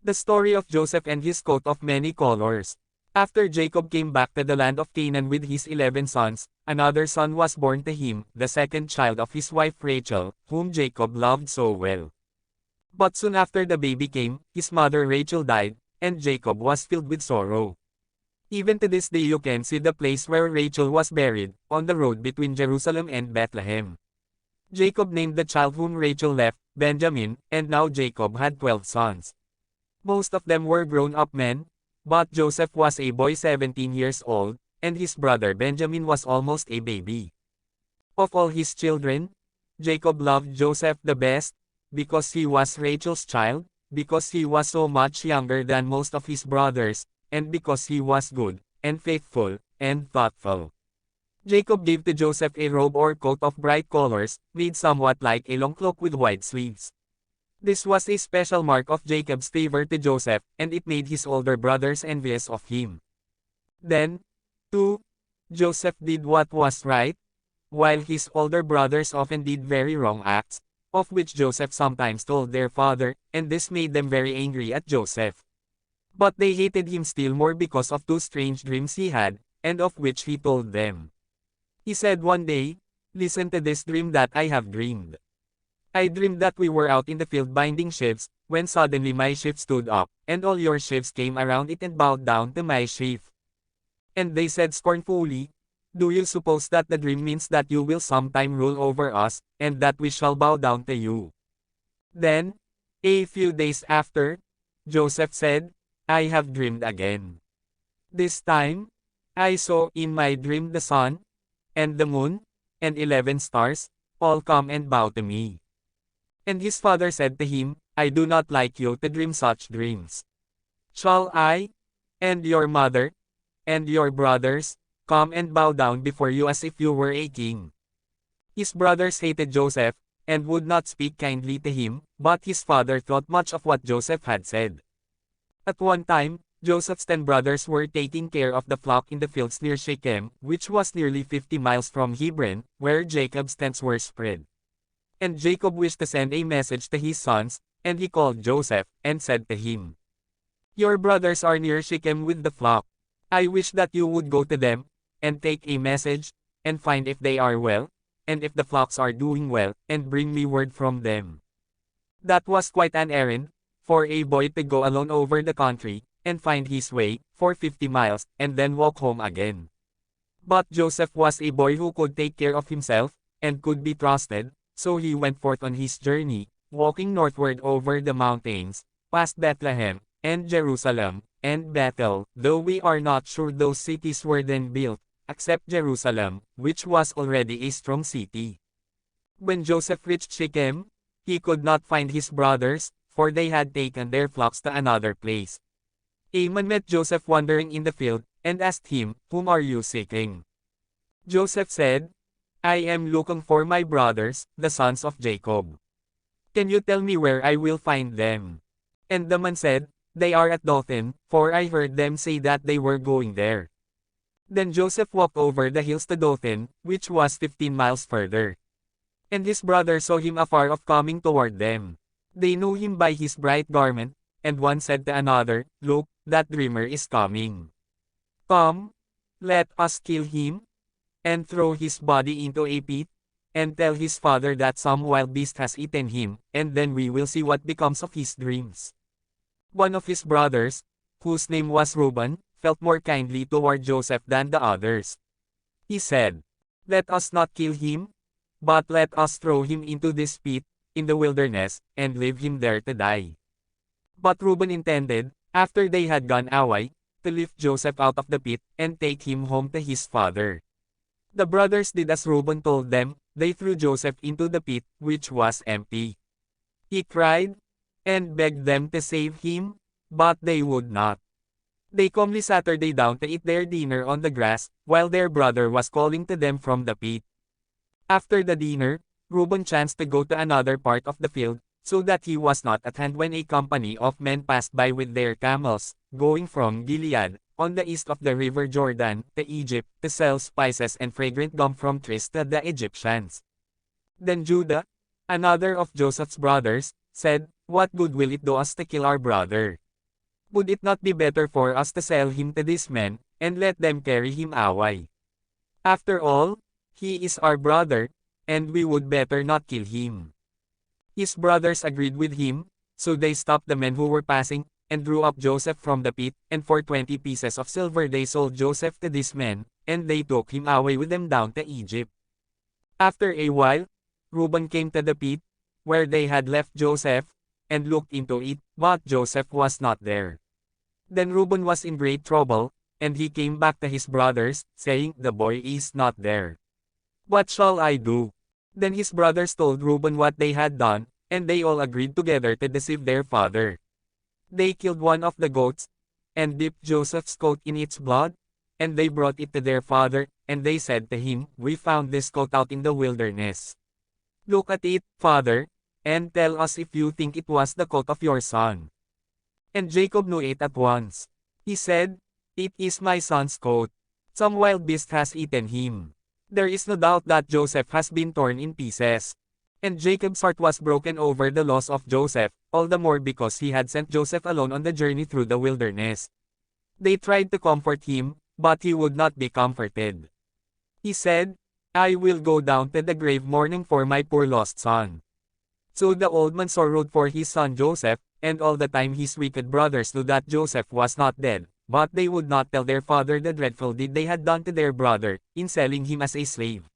The story of Joseph and his coat of many colors. After Jacob came back to the land of Canaan with his 11 sons, another son was born to him, the second child of his wife Rachel, whom Jacob loved so well. But soon after the baby came, his mother Rachel died, and Jacob was filled with sorrow. Even to this day you can see the place where Rachel was buried, on the road between Jerusalem and Bethlehem. Jacob named the child whom Rachel left, Benjamin, and now Jacob had 12 sons. Most of them were grown-up men, but Joseph was a boy 17 years old, and his brother Benjamin was almost a baby. Of all his children, Jacob loved Joseph the best, because he was Rachel's child, because he was so much younger than most of his brothers, and because he was good, and faithful, and thoughtful. Jacob gave to Joseph a robe or coat of bright colors, made somewhat like a long cloak with wide sleeves. This was a special mark of Jacob's favor to Joseph, and it made his older brothers envious of him. Then, too, Joseph did what was right, while his older brothers often did very wrong acts, of which Joseph sometimes told their father, and this made them very angry at Joseph. But they hated him still more because of two strange dreams he had, and of which he told them. He said one day, "Listen to this dream that I have dreamed. I dreamed that we were out in the field binding sheaves, when suddenly my sheaf stood up, and all your sheaves came around it and bowed down to my sheaf." And they said scornfully, "Do you suppose that the dream means that you will sometime rule over us, and that we shall bow down to you?" Then, a few days after, Joseph said, "I have dreamed again. This time, I saw in my dream the sun, and the moon, and 11 stars, all come and bow to me." And his father said to him, "I do not like you to dream such dreams. Shall I, and your mother, and your brothers, come and bow down before you as if you were a king?" His brothers hated Joseph, and would not speak kindly to him, but his father thought much of what Joseph had said. At one time, Joseph's 10 brothers were taking care of the flock in the fields near Shechem, which was nearly 50 miles from Hebron, where Jacob's tents were spread. And Jacob wished to send a message to his sons, and he called Joseph, and said to him, "Your brothers are near Shechem with the flock. I wish that you would go to them, and take a message, and find if they are well, and if the flocks are doing well, and bring me word from them." That was quite an errand, for a boy to go alone over the country, and find his way, for 50 miles, and then walk home again. But Joseph was a boy who could take care of himself, and could be trusted, so he went forth on his journey, walking northward over the mountains, past Bethlehem, and Jerusalem, and Bethel, though we are not sure those cities were then built, except Jerusalem, which was already a strong city. When Joseph reached Shechem, he could not find his brothers, for they had taken their flocks to another place. A man met Joseph wandering in the field, and asked him, "Whom are you seeking?" Joseph said, "I am looking for my brothers, the sons of Jacob. Can you tell me where I will find them?" And the man said, "They are at Dothan, for I heard them say that they were going there." Then Joseph walked over the hills to Dothan, which was 15 miles further. And his brothers saw him afar off coming toward them. They knew him by his bright garment, and one said to another, "Look, that dreamer is coming. Come, let us kill him, and throw his body into a pit, and tell his father that some wild beast has eaten him, and then we will see what becomes of his dreams." One of his brothers, whose name was Reuben, felt more kindly toward Joseph than the others. He said, "Let us not kill him, but let us throw him into this pit, in the wilderness, and leave him there to die." But Reuben intended, after they had gone away, to lift Joseph out of the pit, and take him home to his father. The brothers did as Reuben told them. They threw Joseph into the pit, which was empty. He cried, and begged them to save him, but they would not. They calmly sat down to eat their dinner on the grass, while their brother was calling to them from the pit. After the dinner, Reuben chanced to go to another part of the field, so that he was not at hand when a company of men passed by with their camels, going from Gilead, on the east of the river Jordan, to Egypt, to sell spices and fragrant gum from trees to the Egyptians. Then Judah, another of Joseph's brothers, said, "What good will it do us to kill our brother? Would it not be better for us to sell him to these men, and let them carry him away? After all, he is our brother, and we would better not kill him." His brothers agreed with him, so they stopped the men who were passing, and drew up Joseph from the pit, and for 20 pieces of silver they sold Joseph to these men, and they took him away with them down to Egypt. After a while, Reuben came to the pit, where they had left Joseph, and looked into it, but Joseph was not there. Then Reuben was in great trouble, and he came back to his brothers, saying, "The boy is not there. What shall I do?" Then his brothers told Reuben what they had done, and they all agreed together to deceive their father. They killed one of the goats, and dipped Joseph's coat in its blood, and they brought it to their father, and they said to him, "We found this coat out in the wilderness. Look at it, father, and tell us if you think it was the coat of your son." And Jacob knew it at once. He said, "It is my son's coat. Some wild beast has eaten him." There is no doubt that Joseph has been torn in pieces. And Jacob's heart was broken over the loss of Joseph, all the more because he had sent Joseph alone on the journey through the wilderness. They tried to comfort him, but he would not be comforted. He said, "I will go down to the grave mourning for my poor lost son." So the old man sorrowed for his son Joseph, and all the time his wicked brothers knew that Joseph was not dead, but they would not tell their father the dreadful deed they had done to their brother, in selling him as a slave.